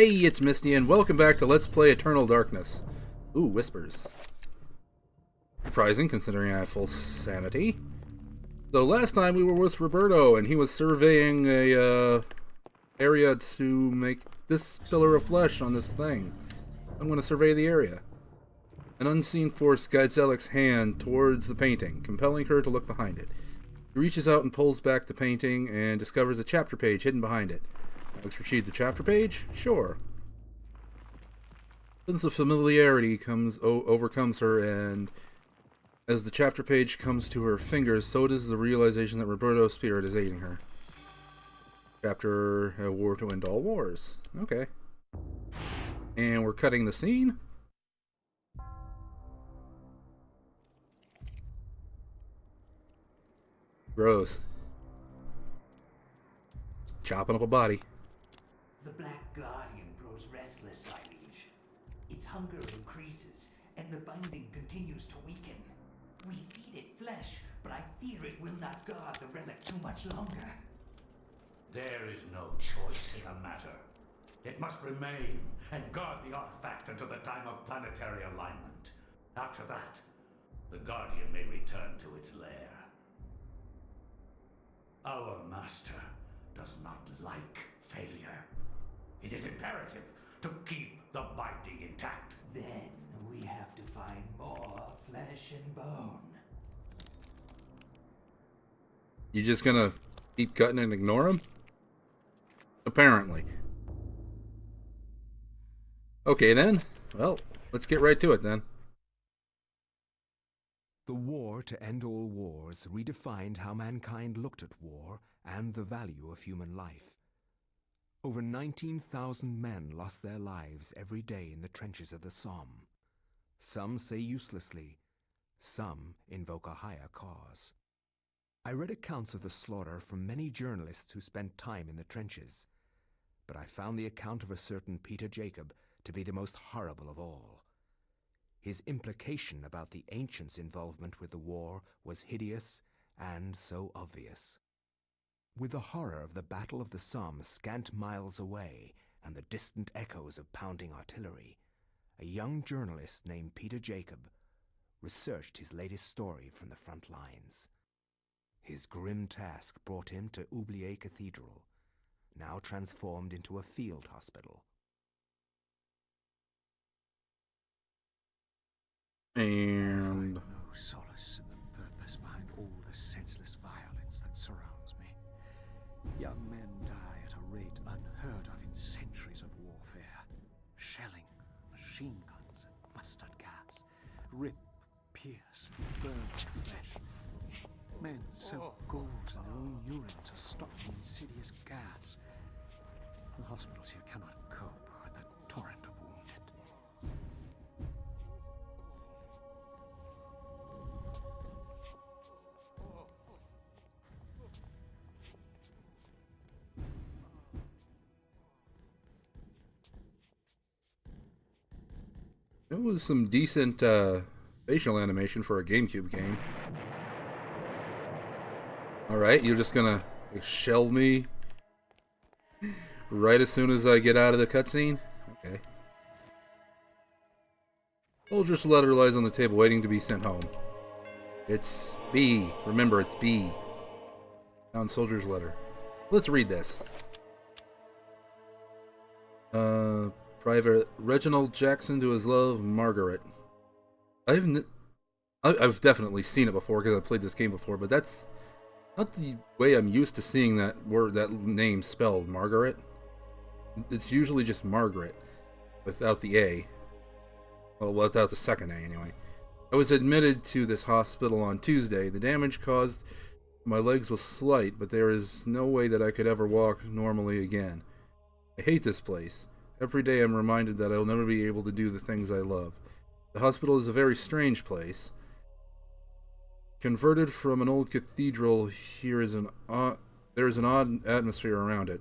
Hey, it's Misty, and welcome back to Let's Play Eternal Darkness. Ooh, whispers. Surprising, considering I have full sanity. So last time we were with Roberto, and he was surveying a area to make this pillar of flesh on this thing. I'm going to survey the area. An unseen force guides Alex's hand towards the painting, compelling her to look behind it. He reaches out and pulls back the painting and discovers a chapter page hidden behind it. Alex retrieved the chapter page? Sure. Sense of familiarity overcomes her, and as the chapter page comes to her fingers, so does the realization that Roberto's spirit is aiding her. Chapter: A War to End All Wars. Okay. And we're cutting the scene. Gross. Chopping up a body. The Black Guardian grows restless, my liege. Its hunger increases, and the binding continues to weaken. We feed it flesh, but I fear it will not guard the relic too much longer. There is no choice in the matter. It must remain and guard the artifact until the time of planetary alignment. After that, the Guardian may return to its lair. Our master does not like failure. It is imperative to keep the binding intact. Then we have to find more flesh and bone. You just gonna keep cutting and ignore him? Apparently. Okay then. Well, let's get right to it then. The war to end all wars redefined how mankind looked at war and the value of human life. Over 19,000 men lost their lives every day in the trenches of the Somme. Some say uselessly, some invoke a higher cause. I read accounts of the slaughter from many journalists who spent time in the trenches, but I found the account of a certain Peter Jacob to be the most horrible of all. His implication about the ancients' involvement with the war was hideous and so obvious. With the horror of the Battle of the Somme scant miles away and the distant echoes of pounding artillery, a young journalist named Peter Jacob researched his latest story from the front lines. His grim task brought him to Oubliette Cathedral, now transformed into a field hospital. And I find no solace in the purpose behind all the senseless violence that surrounds me. Young men die at a rate unheard of in centuries of warfare. Shelling, machine guns, mustard gas, rip, pierce, burn their flesh. Men soak gauze in their own urine to stop the insidious gas. The hospitals here cannot cope with the torrent of wounded. it was some decent facial animation for a GameCube game. Alright, you're just gonna shell me right as soon as I get out of the cutscene? Okay. Soldier's letter lies on the table waiting to be sent home. It's B. Remember, it's B. Found soldier's letter. Let's read this. Private Reginald Jackson to his love, Margaret. I've definitely seen it before because I've played this game before, but that's not the way I'm used to seeing that word, that name spelled, Margaret. It's usually just Margaret, without the A. Well, without the second A, anyway. I was admitted to this hospital on Tuesday. The damage caused to my legs was slight, but there is no way that I could ever walk normally again. I hate this place. Every day I'm reminded that I'll never be able to do the things I love. The hospital is a very strange place. Converted from an old cathedral, there is an odd atmosphere around it.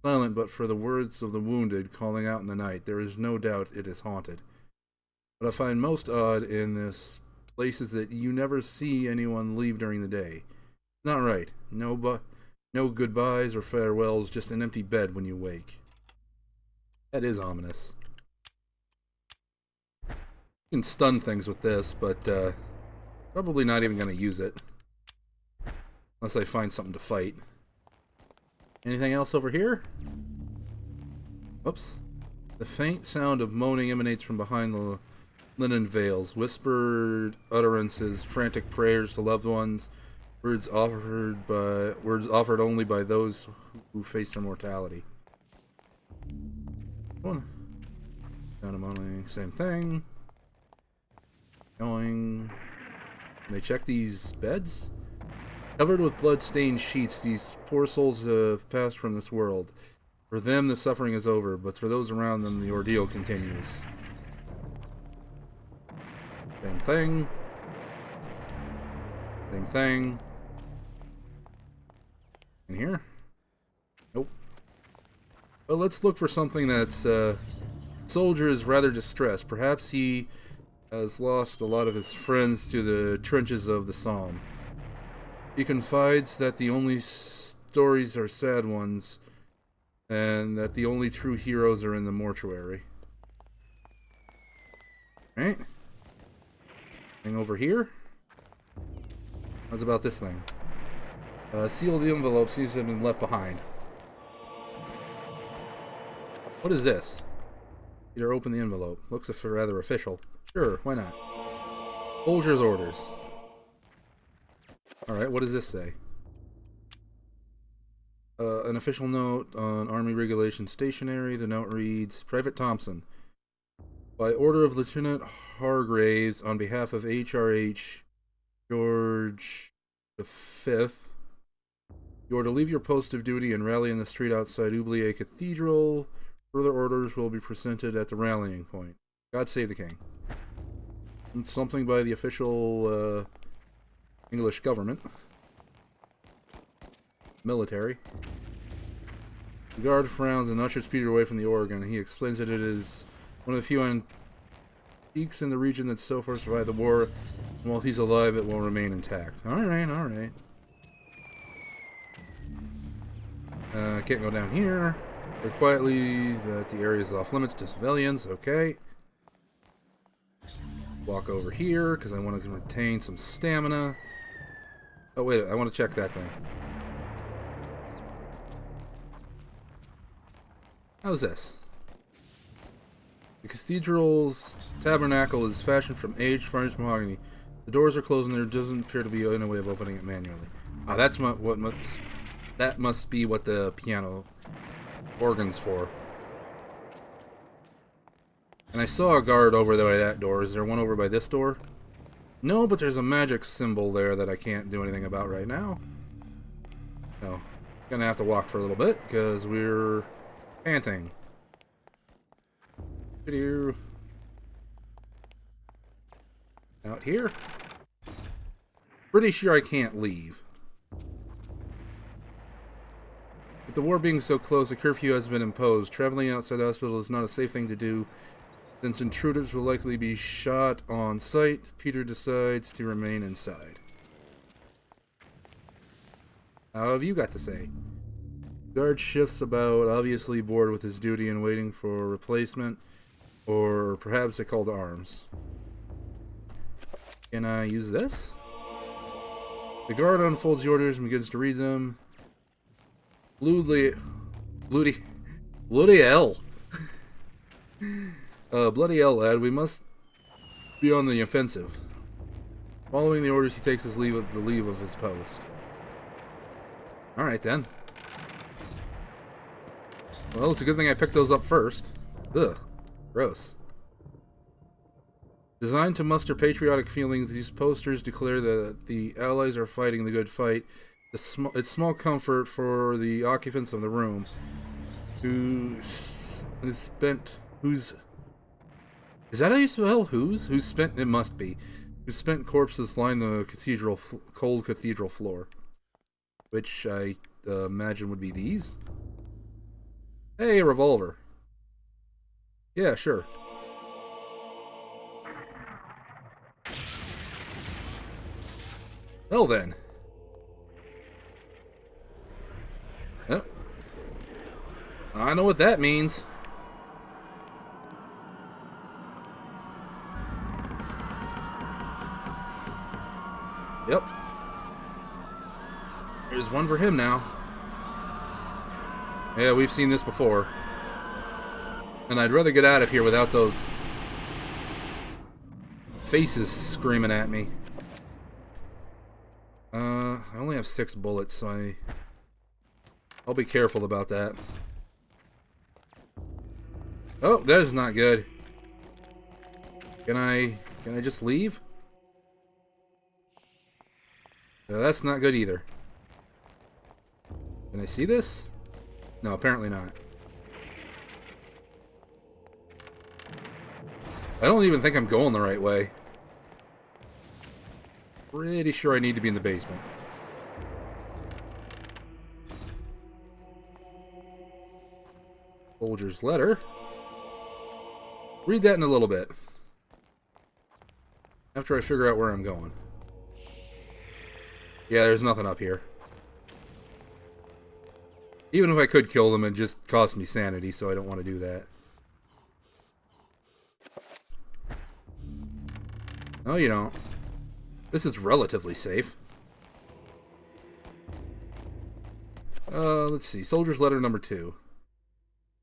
Silent but for the words of the wounded calling out in the night, there is no doubt it is haunted. What I find most odd in this place is that you never see anyone leave during the day. Not right. No goodbyes or farewells, just an empty bed when you wake. That is ominous. You can stun things with this, but probably not even going to use it. Unless I find something to fight. Anything else over here? Oops. The faint sound of moaning emanates from behind the linen veils. Whispered utterances, frantic prayers to loved ones, words offered only by those who face their mortality. One. Sound of moaning, same thing. Going. Can I check these beds? Covered with blood-stained sheets, these poor souls have passed from this world. For them, the suffering is over, but for those around them, the ordeal continues. Same thing. Same thing. In here? Nope. Well, let's look for something that's, soldier is rather distressed. Perhaps he has lost a lot of his friends to the trenches of the Somme. He confides that the only stories are sad ones, and that the only true heroes are in the mortuary. Right? Thing over here? How's about this thing? Seal the envelope seems to have been left behind. What is this? Either open the envelope. Looks rather official. Sure, why not? Soldier's orders. Alright, what does this say? An official note on Army Regulation Stationery. The note reads, Private Thompson, by order of Lieutenant Hargraves, on behalf of HRH George V, you are to leave your post of duty and rally in the street outside Oubliette Cathedral. Further orders will be presented at the rallying point. God save the King. Something by the official English government. Military. The guard frowns and ushers Peter away from the organ. He explains that it is one of the few antiques in the region that so far survived the war. And while he's alive, it will remain intact. Alright, alright. Can't go down here. Very quietly that the area is off limits to civilians. Okay. Walk over here because I want to retain some stamina. Oh wait, I want to check that thing. How's this? The cathedral's tabernacle is fashioned from aged varnished mahogany. The doors are closed and there doesn't appear to be any way of opening it manually. Ah, that must be what the piano organ's for. And I saw a guard over there by that door. Is there one over by this door? No, but there's a magic symbol there that I can't do anything about right now. No. Gonna have to walk for a little bit because we're panting. Video. Out here. Pretty sure I can't leave. With the war being so close, a curfew has been imposed. Traveling outside the hospital is not a safe thing to do, since intruders will likely be shot on sight. Peter decides to remain inside. How have you got to say? Guard shifts about, obviously bored with his duty and waiting for a replacement, or perhaps a call to arms. Can I use this? The guard unfolds the orders and begins to read them. Bloody hell. Bloody hell, lad. We must be on the offensive. Following the orders, he takes his leave of his post. Alright then. Well, it's a good thing I picked those up first. Ugh. Gross. Designed to muster patriotic feelings, these posters declare that the Allies are fighting the good fight. It's small comfort for the occupants of the room, who's spent corpses line the cold cathedral floor, which I imagine would be these. Hey, a revolver. Yeah, sure. Well then. Oh. I know what that means. There's one for him now. Yeah, we've seen this before. And I'd rather get out of here without those faces screaming at me. I only have 6 bullets, so I'll be careful about that. Oh, that is not good. Can I just leave? No, that's not good either. Can I see this? No, apparently not. I don't even think I'm going the right way. Pretty sure I need to be in the basement. Soldier's letter. Read that in a little bit. After I figure out where I'm going. Yeah, there's nothing up here. Even if I could kill them, it just cost me sanity, so I don't want to do that. No, you don't. This is relatively safe. Let's see. Soldier's letter number 2.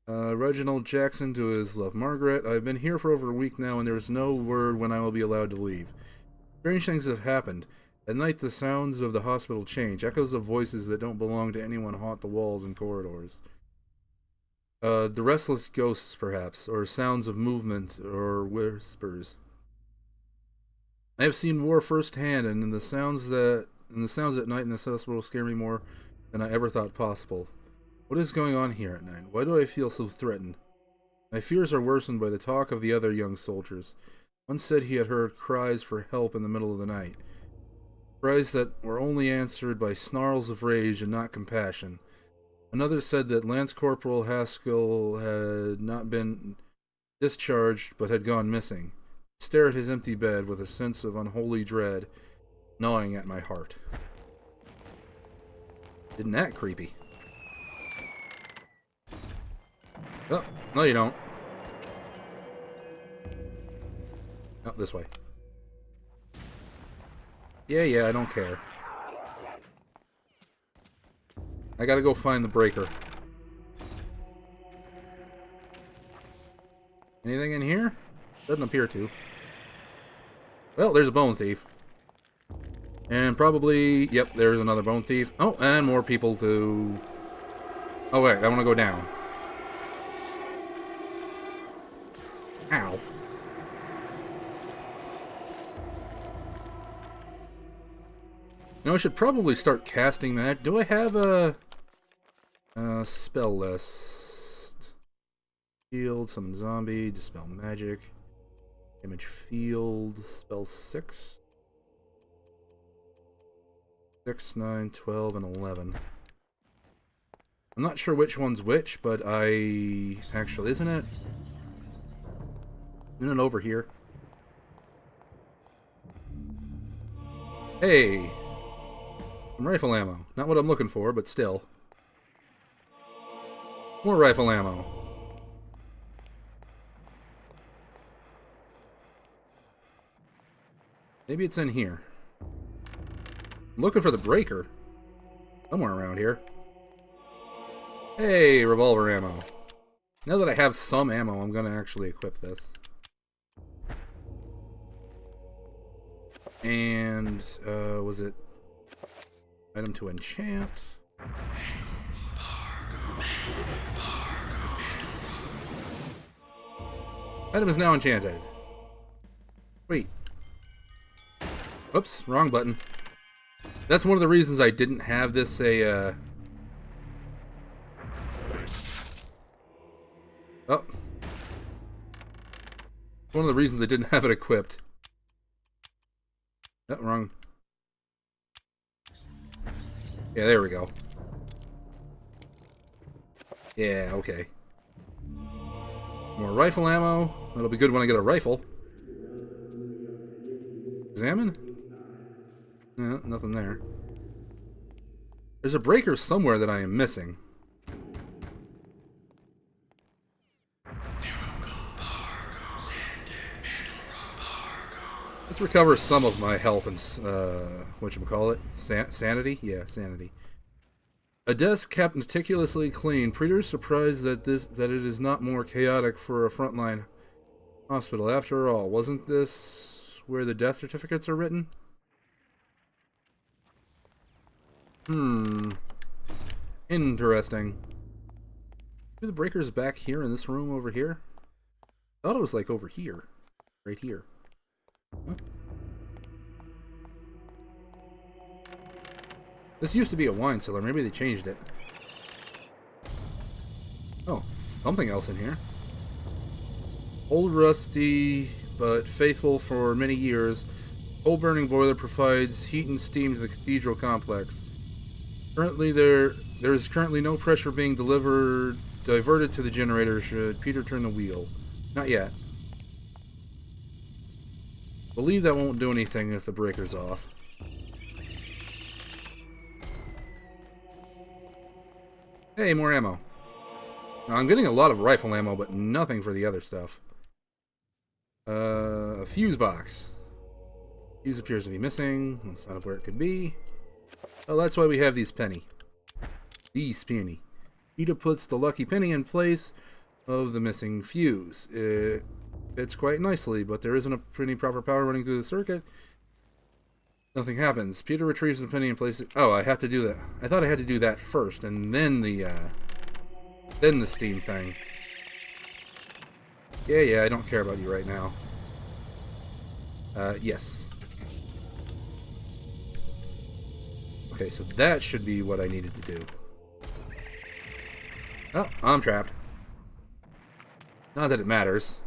Reginald Jackson to his love Margaret. I've been here for over a week now, and there is no word when I will be allowed to leave. Strange things have happened. At night, the sounds of the hospital change. Echoes of voices that don't belong to anyone haunt the walls and corridors. The restless ghosts, perhaps, or sounds of movement, or whispers. I have seen war firsthand, and the sounds at night in this hospital scare me more than I ever thought possible. What is going on here at night? Why do I feel so threatened? My fears are worsened by the talk of the other young soldiers. One said he had heard cries for help in the middle of the night. Cries that were only answered by snarls of rage and not compassion. Another said that Lance Corporal Haskell had not been discharged but had gone missing. I stare at his empty bed with a sense of unholy dread gnawing at my heart. Isn't that creepy? Oh, no you don't. Oh, this way. Yeah, I don't care. I gotta go find the breaker. Anything in here? Doesn't appear to. Well, there's a bone thief. And probably, yep, there's another bone thief. Oh, and more people to... Oh wait, I want to go down. Ow. You know, I should probably start casting that. Do I have a spell list? Shield, summon zombie, dispel magic, image field, spell 6. 6, 9, 12, and 11. I'm not sure which one's which, but actually, isn't it over here? Hey! Some rifle ammo. Not what I'm looking for, but still. More rifle ammo. Maybe it's in here. I'm looking for the breaker. Somewhere around here. Hey, revolver ammo. Now that I have some ammo, I'm gonna actually equip this. And, was it item to enchant? Item is now enchanted. Wait. Oops, wrong button. That's one of the reasons I didn't have this Oh. One of the reasons I didn't have it equipped. Oh, wrong. Yeah, there we go. Yeah, okay. More rifle ammo. That'll be good when I get a rifle. Examine? No, nothing there. There's a breaker somewhere that I am missing. Let's recover some of my health and, whatchamacallit? Sanity? Yeah, sanity. A desk kept meticulously clean. Peter's surprised that it is not more chaotic for a frontline hospital. After all, wasn't this where the death certificates are written? Interesting. Are the breakers back here in this room over here? I thought it was like over here. Right here. Huh? This used to be a wine cellar. Maybe they changed it. Oh, something else in here. Old, rusty, but faithful for many years, coal burning boiler provides heat and steam to the cathedral complex. Currently, there is currently no pressure being diverted to the generator should Peter turn the wheel. Not yet. Believe that won't do anything if the breaker's off. Hey, more ammo. Now, I'm getting a lot of rifle ammo, but nothing for the other stuff. A fuse box. Fuse appears to be missing. That's not where it could be. Oh, that's why we have these penny. These penny. Peter puts the lucky penny in place of the missing fuse. It fits quite nicely, but there isn't any proper power running through the circuit. Nothing happens. Peter retrieves the penny and places it. Oh, I have to do that. I thought I had to do that first, and then the steam thing. Yeah, I don't care about you right now. Yes. Okay, so that should be what I needed to do. Oh, I'm trapped. Not that it matters.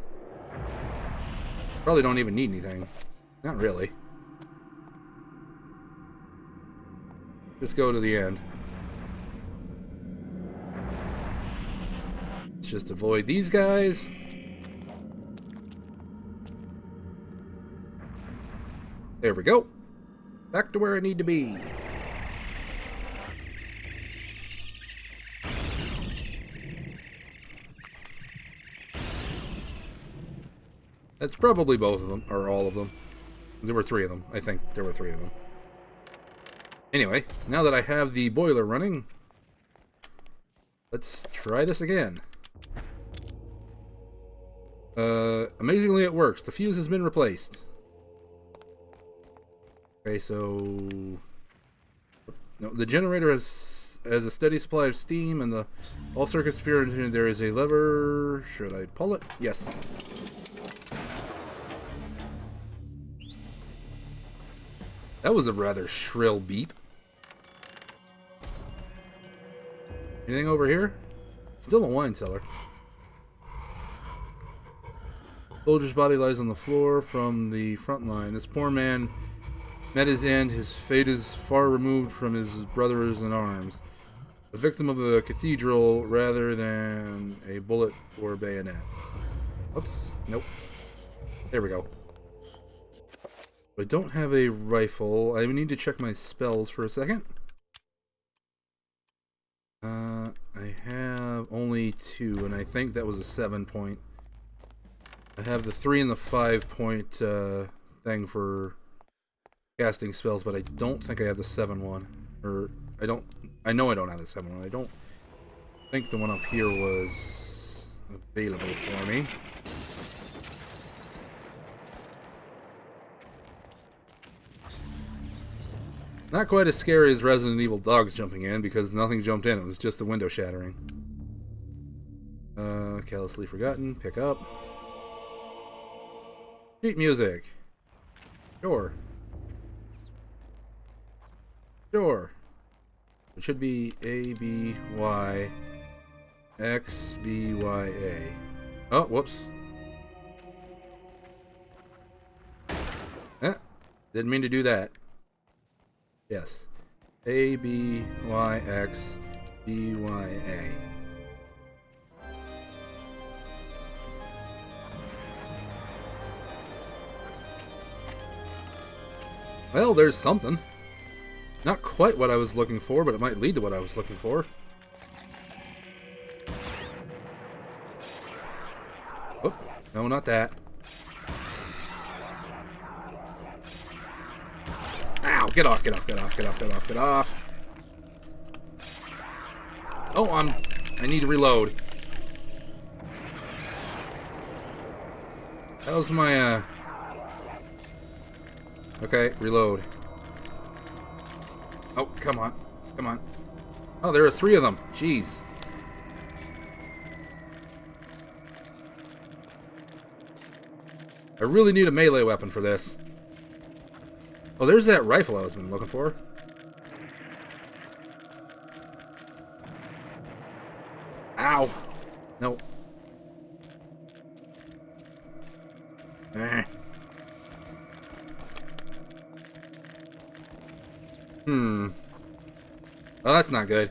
Probably don't even need anything. Not really. Just go to the end. Let's just avoid these guys. There we go. Back to where I need to be. That's probably both of them, or all of them. There were 3 of them. I think there were 3 of them. Anyway, now that I have the boiler running, let's try this again. Amazingly it works. The fuse has been replaced. Okay, so no, the generator has a steady supply of steam, and all circuits appear. There is a lever. Should I pull it? Yes. That was a rather shrill beep. Anything over here? Still a wine cellar. Soldier's body lies on the floor from the front line. This poor man met his end. His fate is far removed from his brothers in arms. A victim of the cathedral rather than a bullet or bayonet. Oops. Nope. There we go. I don't have a rifle. I need to check my spells for a second. I have only 2, and I think that was a 7-point. I have the 3 and the 5-point thing for casting spells, but I don't think I have the 7 one. Or I know I don't have the 7 one. I don't think the one up here was available for me. Not quite as scary as Resident Evil dogs jumping in, because nothing jumped in. It was just the window shattering. Callously forgotten. Pick up. Sheet music. Sure. Sure. It should be A, B, Y, X, B, Y, A. Oh, whoops. Didn't mean to do that. Yes. A, B, Y, X, B, Y, A. Well, there's something. Not quite what I was looking for, but it might lead to what I was looking for. Oh, no, not that. Ow, get off, get off, get off, get off, get off, get off. Oh, I need to reload. That was my, Okay, reload. Oh, come on. Come on. Oh, there are 3 of them. Jeez. I really need a melee weapon for this. Oh, there's that rifle I was been looking for. Ow. No. Eh. Oh, that's not good.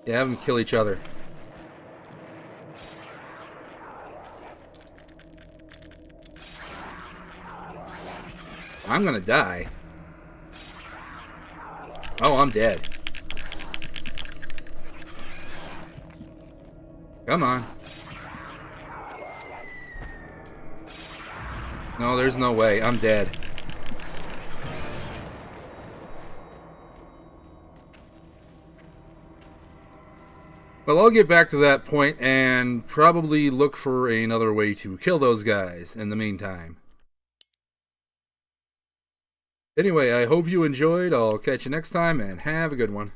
Yeah, have them kill each other. I'm gonna die. Oh, I'm dead. Come on. No, there's no way. I'm dead. Well, I'll get back to that point and probably look for another way to kill those guys in the meantime. Anyway, I hope you enjoyed. I'll catch you next time and have a good one.